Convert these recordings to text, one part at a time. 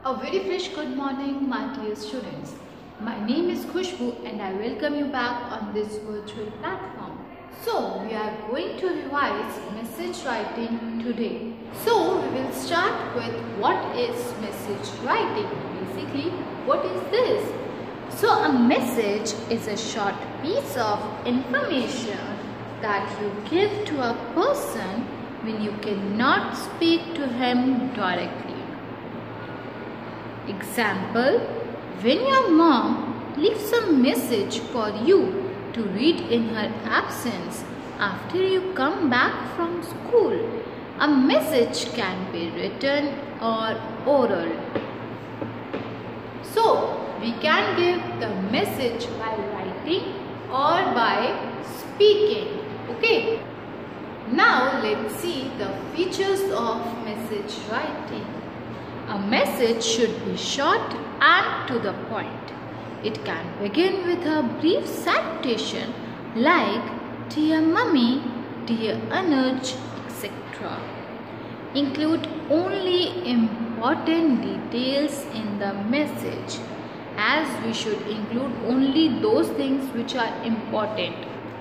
A very fresh good morning, my dear students. My name is Khushbu and I welcome you back on this virtual platform. So, we are going to revise message writing today. So, we will start with what is message writing. Basically, what is this? So, a message is a short piece of information that you give to a person when you cannot speak to him directly. Example, when your mom leaves a message for you to read in her absence after you come back from school, a message can be written or oral. So, we can give the message by writing or by speaking. Okay. Now, let's see the features of message writing. A message should be short and to the point. It can begin with a brief salutation like Dear Mummy, Dear Anuj, etc. Include only important details in the message, as we should include only those things which are important.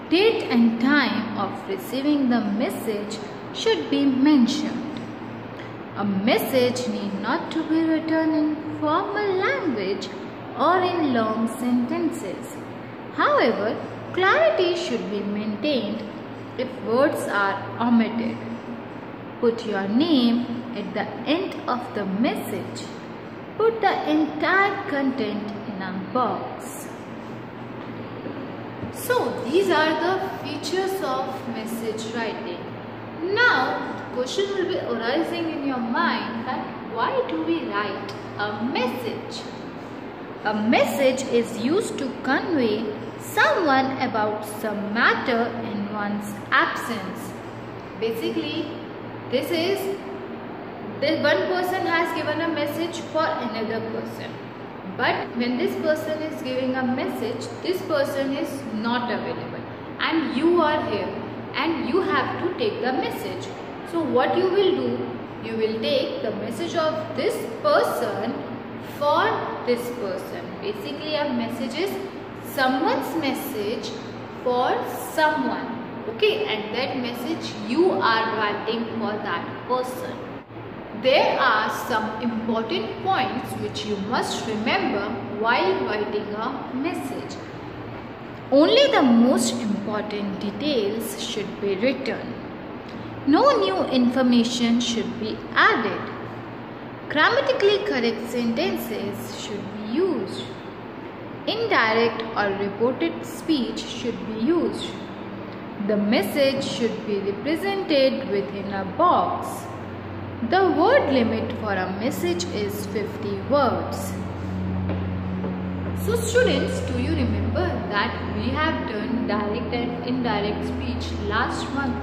Date and time of receiving the message should be mentioned. A message need not to be written in formal language or in long sentences. However, clarity should be maintained if words are omitted. Put your name at the end of the message. Put the entire content in a box. So, these are the features of message writing. Now, the question will be arising in your mind that why do we write a message? A message is used to convey someone about some matter in one's absence. Basically, one person has given a message for another person. But when this person is giving a message, this person is not available and you are here and you have to take the message. So what you will do, you will take the message of this person for this person. Basically, a message is someone's message for someone. Okay, and that message you are writing for that person. There are some important points which you must remember while writing a message. Only the most important details should be written. No new information should be added. Grammatically correct sentences should be used. Indirect or reported speech should be used. The message should be represented within a box. The word limit for a message is 50 words. So students, do you remember that we have done direct and indirect speech last month?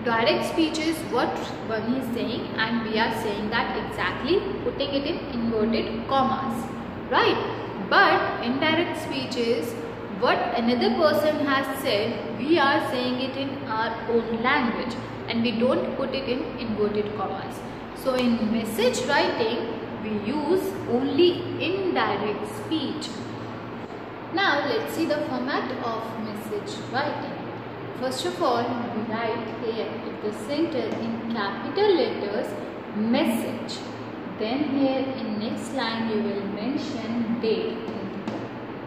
Direct speech is what one is saying and we are saying that exactly, putting it in inverted commas, right? But indirect speech is what another person has said, we are saying it in our own language and we don't put it in inverted commas. So in message writing, we use only indirect speech. Now let's see the format of message writing. First of all, we write here at the center in capital letters message. Then here in next line you will mention date.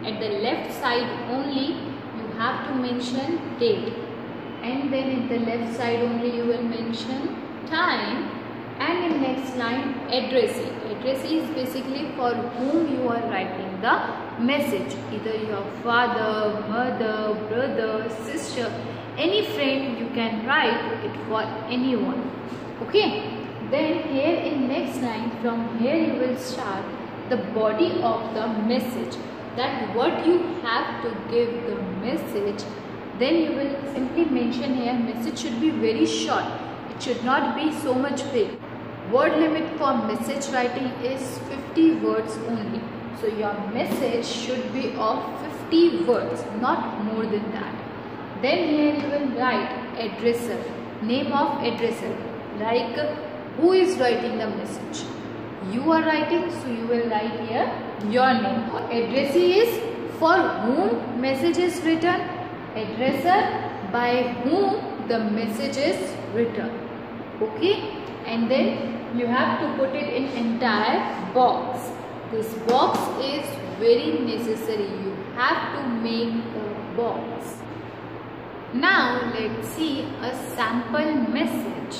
At the left side only you have to mention date. And then at the left side only you will mention time. And in next line addressee. Addressee is basically for whom you are writing the message. Either your father, mother, brother, sister, any friend you can write it for anyone. Okay. Then here in next line, from here you will start the body of the message. That what you have to give the message. Then you will simply mention here message should be very short. It should not be so much big. Word limit for message writing is 50 words only. So your message should be of 50 words, not more than that. Then here you will write addresser, name of addresser, like who is writing the message. You you are writing, so you will write here your name. Addressee is for whom message is written, addresser by whom the message is written. Okay, and then you have to put it in entire box. This box is very necessary. You have to make a box. Now let's see a sample message.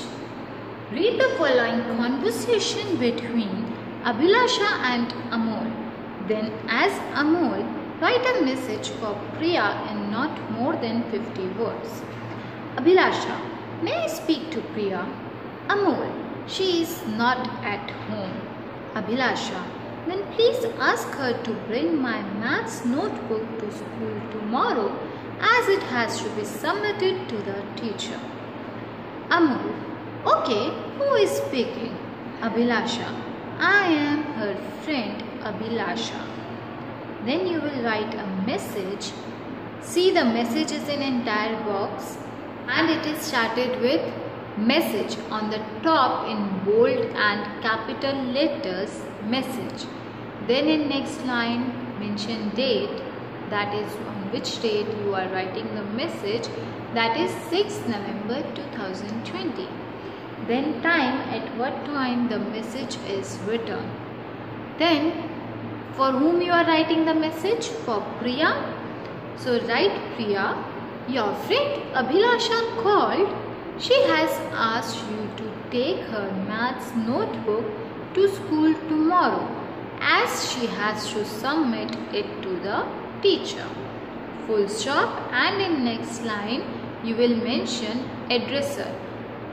Read the following conversation between Abhilasha and Amol. Then as Amol, write a message for Priya in not more than 50 words. Abhilasha, may I speak to Priya? Amol, she is not at home. Abhilasha, then please ask her to bring my maths notebook to school tomorrow, as it has to be submitted to the teacher. Amol, okay, who is speaking? Abhilasha, I am her friend Abhilasha. Then you will write a message. See, the message is in entire box and it is started with message on the top in bold and capital letters, message. Then in next line mention date, that is on which date you are writing the message, that is 6th November 2020. Then time, at what time the message is written. Then for whom you are writing the message? For Priya. So write Priya, your friend Abhilasha called. She has asked you to take her maths notebook to school tomorrow, as she has to submit it to the teacher. Full stop, and in next line you will mention addresser.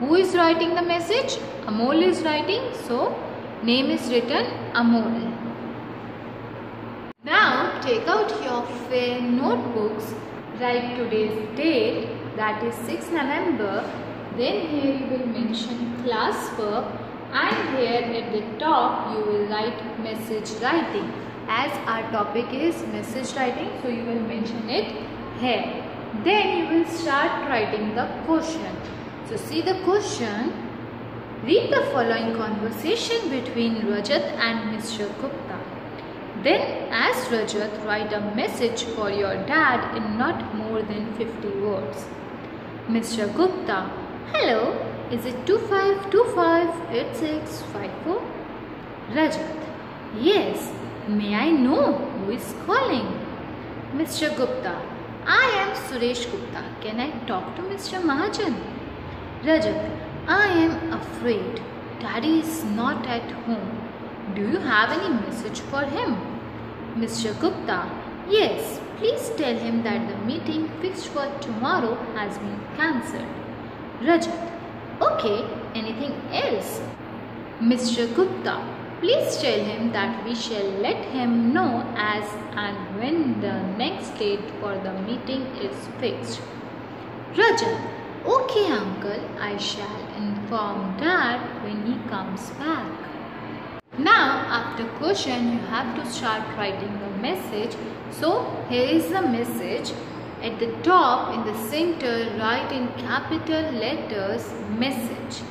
Who is writing the message? Amol is writing, so name is written Amol. Now take out your fair notebooks, write today's date, that is 6th November. Then here you will mention class work, and here at the top you will write message writing. As our topic is message writing, so you will mention it here. Then you will start writing the question. So see the question. Read the following conversation between Rajat and Mr. Gupta. Then as Rajat, write a message for your dad in not more than 50 words. Mr. Gupta, hello, is it 25258654? Rajat, yes, may I know who is calling? Mr. Gupta, I am Suresh Gupta. Can I talk to Mr. Mahajan? Rajat, I am afraid Daddy is not at home. Do you have any message for him? Mr. Gupta, yes, please tell him that the meeting fixed for tomorrow has been cancelled. Rajat, okay, anything else? Mr. Gupta, please tell him that we shall let him know as and when the next date for the meeting is fixed. Rajat, okay uncle, I shall inform Dad when he comes back. Now after question you have to start writing the message. So here is the message. At the top in the center write in capital letters message.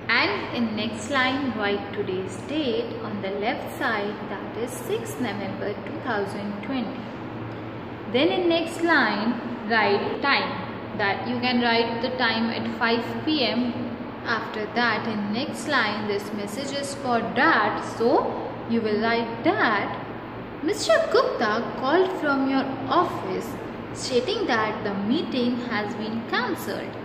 And in next line write today's date on the left side, that is 6th November 2020. Then in next line write time, that you can write the time at 5 p.m. After that in next line this message is for Dad, so you will write Dad, Mr. Gupta called from your office stating that the meeting has been cancelled.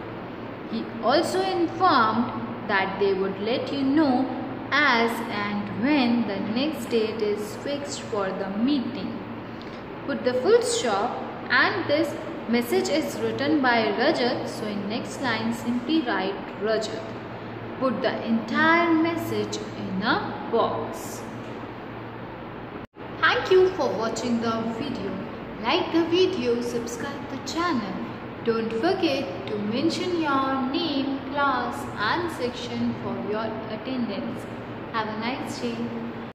He also informed that they would let you know as and when the next date is fixed for the meeting. Put the full stop, and this message is written by Rajat, so in next line simply write Rajat. Put the entire message in a box. Thank you for watching the video. Like the video, subscribe the channel. Don't forget to mention your name, class and section for your attendance. Have a nice day.